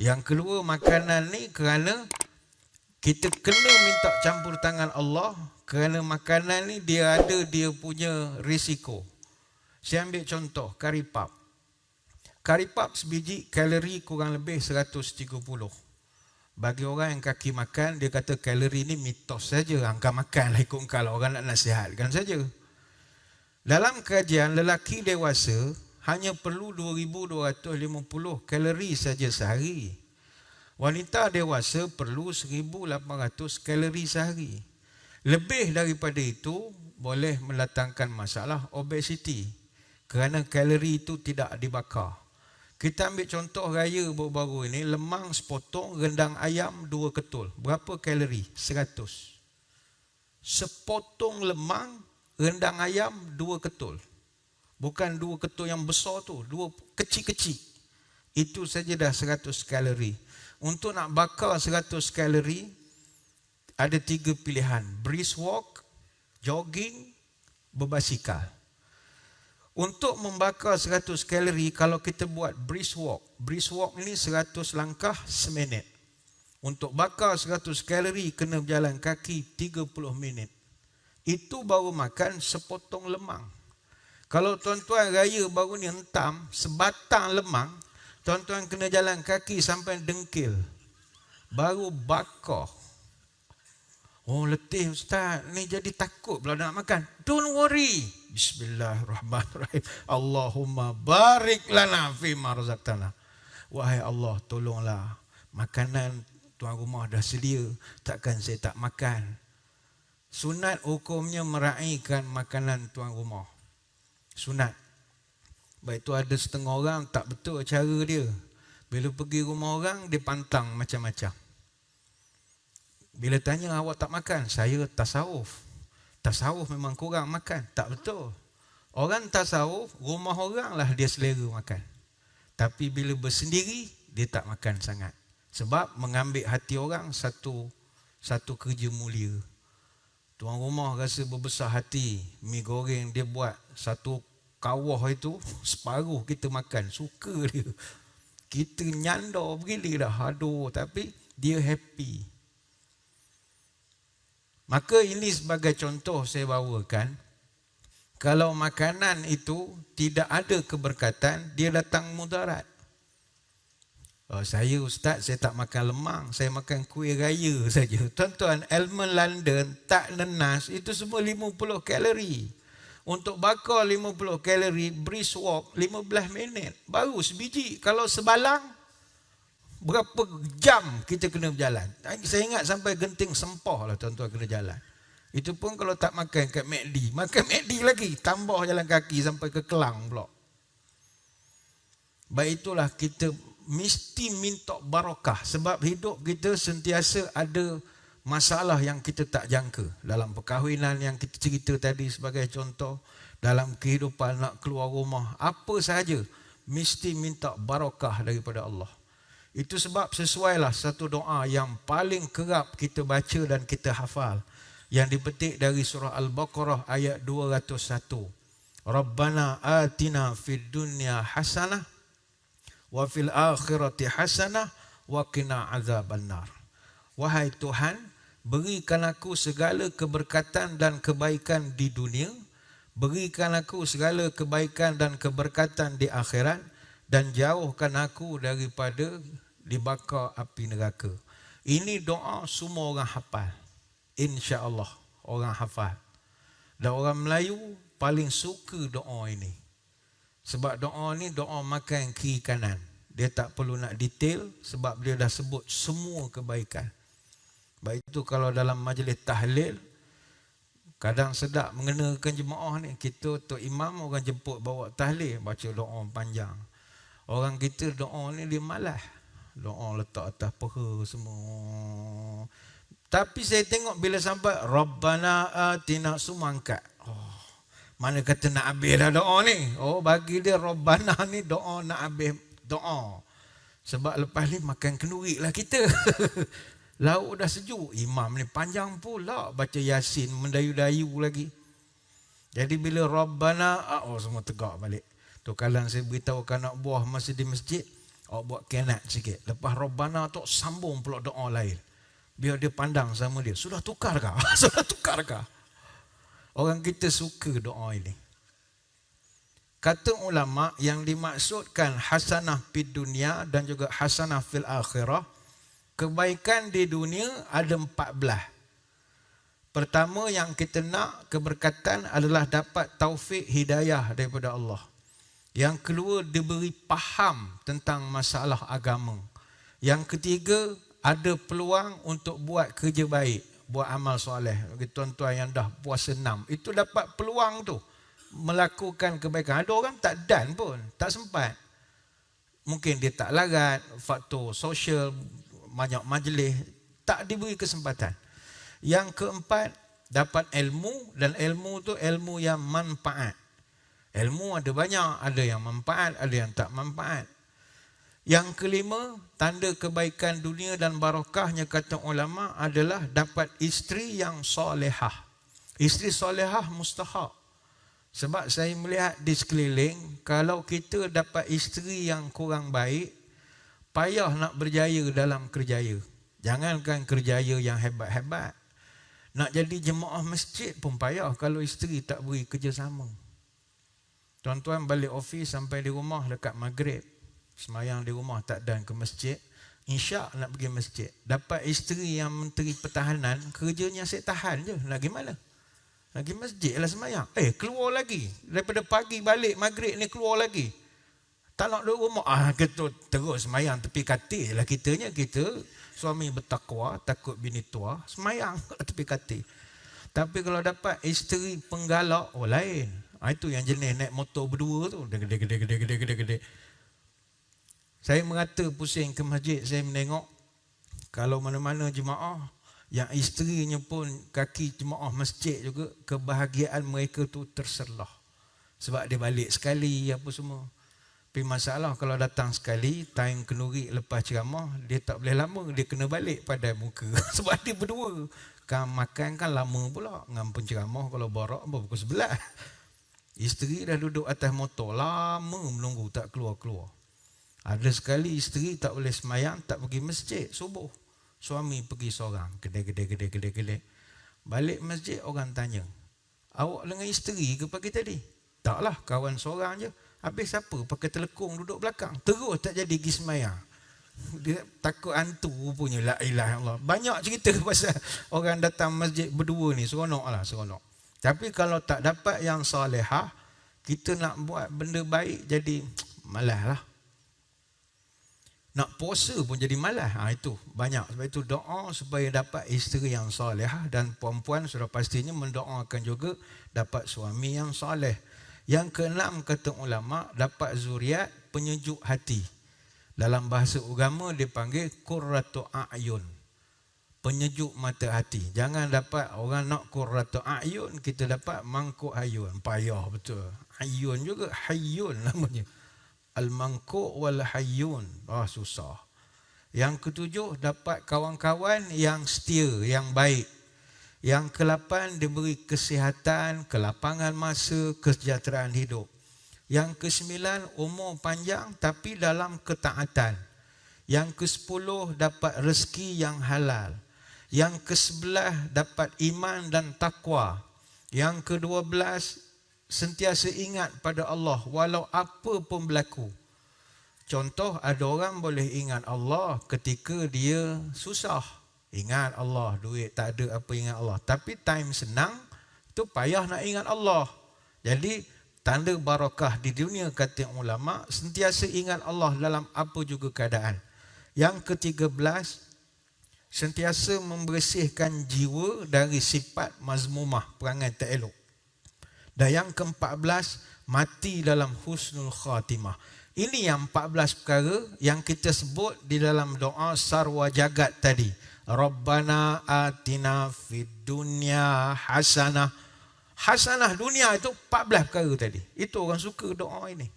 Yang kedua, makanan ni kerana kita kena minta campur tangan Allah, kerana makanan ni dia ada dia punya risiko. Saya ambil contoh kari pap. Kari pap sebiji kalori kurang lebih 130. Bagi orang yang kaki makan, dia kata kalori ni mitos saja. Angka makan lah ikut kalau orang nak nasihatkan saja. Dalam kajian, lelaki dewasa hanya perlu 2,250 kalori saja sehari. Wanita dewasa perlu 1,800 kalori sehari. Lebih daripada itu boleh mendatangkan masalah obesiti kerana kalori itu tidak dibakar. Kita ambil contoh raya baru-baru ini, lemang sepotong, rendang ayam 2 ketul. Berapa kalori? 100. Sepotong lemang, rendang ayam 2 ketul. Bukan 2 ketul yang besar tu, 2 kecil-kecil. Itu saja dah 100 kalori. Untuk nak bakar 100 kalori, ada 3 pilihan. Brisk walk, jogging, berbasikal. Untuk membakar 100 kalori, kalau kita buat brisk walk ni 100 langkah seminit. Untuk bakar 100 kalori, kena berjalan kaki 30 minit. Itu baru makan sepotong lemang. Kalau tuan-tuan raya baru ni hentam sebatang lemang, tuan-tuan kena jalan kaki sampai dengkil. Baru bakar. Oh letih ustaz, ni jadi takut pula nak makan. Don't worry. Bismillahirrahmanirrahim. Allahumma barik lana fima razaqtana. Wahai Allah, tolonglah. Makanan tuan rumah dah sedia, takkan saya tak makan. Sunat hukumnya meraihkan makanan tuan rumah. Sunat. Baik tu ada setengah orang tak betul cara dia. Bila pergi rumah orang, dia pantang macam-macam. Bila tanya awak tak makan, saya tasawuf. Tasawuf memang kurang makan. Tak betul. Orang tasawuf, rumah orang lah dia selera makan. Tapi bila bersendiri, dia tak makan sangat. Sebab mengambil hati orang satu kerja mulia. Tuan rumah rasa berbesar hati. Mi goreng dia buat satu kawah itu, separuh kita makan. Suka dia. Kita nyandar begini dah. Aduh, tapi dia happy. Maka ini sebagai contoh saya bawakan, kalau makanan itu tidak ada keberkatan, dia datang mudarat. Oh, saya ustaz, saya tak makan lemang, saya makan kuih raya saja. Tuan-tuan, almond London, tak nenas, itu semua 50 kalori. Untuk bakar 50 kalori, brisk walk 15 minit, baru sebiji. Kalau sebalang, berapa jam kita kena berjalan. Saya ingat sampai Genting Sempah lah tuan-tuan kena jalan. Itu pun kalau tak makan kat McD. Makan McD lagi, tambah jalan kaki sampai ke Kelang pula. Baik itulah kita mesti minta barakah. Sebab hidup kita sentiasa ada masalah yang kita tak jangka. Dalam perkahwinan yang kita cerita tadi sebagai contoh. Dalam kehidupan nak keluar rumah. Apa sahaja mesti minta barakah daripada Allah. Itu sebab sesuailah satu doa yang paling kerap kita baca dan kita hafal. Yang dipetik dari surah Al-Baqarah ayat 201. Rabbana atina fid dunya hasanah wa fil akhirati hasanah wa qina azabannar. Wahai Tuhan, berikan aku segala keberkatan dan kebaikan di dunia, berikan aku segala kebaikan dan keberkatan di akhirat, dan jauhkan aku daripada dibakar api neraka. Ini doa semua orang hafal. InsyaAllah orang hafal. Dan orang Melayu paling suka doa ini. Sebab doa ni doa makan kiri kanan. Dia tak perlu nak detail sebab dia dah sebut semua kebaikan. Baik itu kalau dalam majlis tahlil, kadang sedap mengenakan jemaah ni. Kita Tok Imam orang jemput bawa tahlil, baca doa panjang. Orang kita doa ni dia malas. Doa letak atas peha semua. Tapi saya tengok bila sampai Rabbana atina semua angkat. Oh, mana kata nak habis dah doa ni. Oh, bagi dia Rabbana ni doa nak habis doa. Sebab lepas ni makan kenduri lah kita. Lauk dah sejuk. Imam ni panjang pula baca Yasin mendayu-dayu lagi. Jadi bila Rabbana, oh semua tegak balik. Tu kalau saya beritahu anak buah masa di masjid, Awak buat kenat sikit. Lepas Rabbana tu sambung pula doa lain. Biar dia pandang sama dia. Sudah tukar kah? Sudah tukar kah? Orang kita suka doa ini. Kata ulama yang dimaksudkan hasanah fid dunia dan juga hasanah fil akhirah, kebaikan di dunia ada 14. Pertama yang kita nak keberkatan adalah dapat taufik hidayah daripada Allah. Yang kedua, diberi faham tentang masalah agama. Yang ketiga, ada peluang untuk buat kerja baik, buat amal soleh. Bagi tuan-tuan yang dah puasa 6, itu dapat peluang tu melakukan kebaikan. Ada orang tak dan pun, tak sempat. Mungkin dia tak larat, faktor sosial, banyak majlis, tak diberi kesempatan. Yang keempat, dapat ilmu, dan ilmu tu ilmu yang manfaat. Ilmu ada banyak, ada yang manfaat, ada yang tak manfaat. Yang kelima, tanda kebaikan dunia dan barakahnya kata ulama adalah dapat isteri yang solehah. Isteri solehah mustahak. Sebab saya melihat di sekeliling, kalau kita dapat isteri yang kurang baik, payah nak berjaya dalam kerjaya. Jangankan kerjaya yang hebat-hebat. Nak jadi jemaah masjid pun payah kalau isteri tak beri kerjasama. Tuan-tuan balik ofis sampai di rumah dekat maghrib, semayang di rumah tak dan ke masjid, insya' nak pergi masjid. Dapat isteri yang menteri pertahanan, kerjanya saya tahan je. Nak pergi mana? Nak pergi masjid lah semayang. Keluar lagi. Daripada pagi balik maghrib ni keluar lagi. Tak nak duduk rumah. Kita terus semayang tepi katil lah kitanya. Kita suami bertakwa, takut bini tua, semayang tepi katil. Tapi kalau dapat isteri penggalak, lain. Itu yang jenis naik motor berdua tu. Gede. Saya merata pusing ke masjid, saya menengok kalau mana-mana jemaah yang isterinya pun kaki jemaah masjid juga, kebahagiaan mereka tu terselah. Sebab dia balik sekali apa semua. Tapi masalah kalau datang sekali, time kenduri lepas ceramah, dia tak boleh lama, dia kena balik pada muka. Sebab dia berdua. Kan makan kan lama pula. Ngam penceramah kalau borak pukul 11. Isteri dah duduk atas motor, lama menunggu tak keluar-keluar. Ada sekali isteri tak boleh semayang, tak pergi masjid subuh. Suami pergi seorang, gede. Balik masjid orang tanya, awak dengan isteri ke pagi tadi? Taklah, kawan seorang je. Habis siapa pakai telekung duduk belakang? Terus tak jadi pergi semayang. Dia takut hantu punya, la ilaha illallah. Banyak cerita pasal orang datang masjid berdua ni, seronok. Tapi kalau tak dapat yang salihah, kita nak buat benda baik jadi malas lah. Nak puasa pun jadi malas. Itu banyak. Sebab itu doa supaya dapat isteri yang salihah, dan perempuan sudah pastinya mendoakan juga dapat suami yang salih. Yang keenam kata ulama, dapat zuriat penyejuk hati. Dalam bahasa agama dipanggil qurratu a'yun. Penyejuk mata hati. Jangan dapat orang nak qurratu a'yun, kita dapat mangkuk hayun. Payah betul. Ayun juga hayyun namanya. Al-mangkuk wal hayyun. Susah. Yang ketujuh, dapat kawan-kawan yang setia, yang baik. Yang ke-8, diberi kesihatan, kelapangan masa, kesejahteraan hidup. Yang ke-9, umur panjang tapi dalam ketaatan. Yang ke-10, dapat rezeki yang halal. Yang ke-11, dapat iman dan takwa. Yang ke-12, sentiasa ingat pada Allah walau apa pun berlaku. Contoh, ada orang boleh ingat Allah ketika dia susah. Ingat Allah, duit tak ada apa ingat Allah. Tapi time senang, tu payah nak ingat Allah. Jadi, tanda barakah di dunia kata ulama, sentiasa ingat Allah dalam apa juga keadaan. Yang ke-13, sentiasa membersihkan jiwa dari sifat mazmumah, perangai tak elok. Dan yang ke-14, mati dalam husnul khatimah. Ini yang 14 perkara yang kita sebut di dalam doa sarwa jagat tadi. Rabbana atina fid dunya hasanah. Hasanah dunia itu 14 perkara tadi. Itu orang suka doa ini.